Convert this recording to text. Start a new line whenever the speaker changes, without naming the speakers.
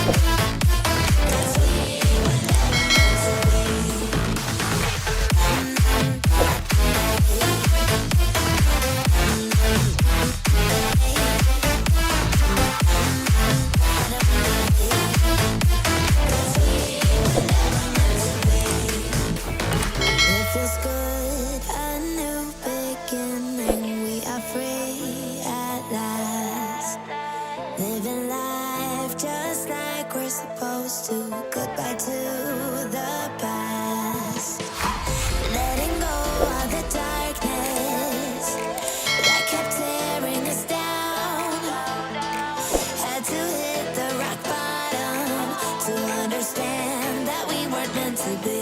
It feels good, a new beginning. We are free at last. Living life just like we're supposed to. Goodbye to the past. Letting go of the darkness that kept tearing us down. Had to hit the rock bottom to understand that we weren't meant to be.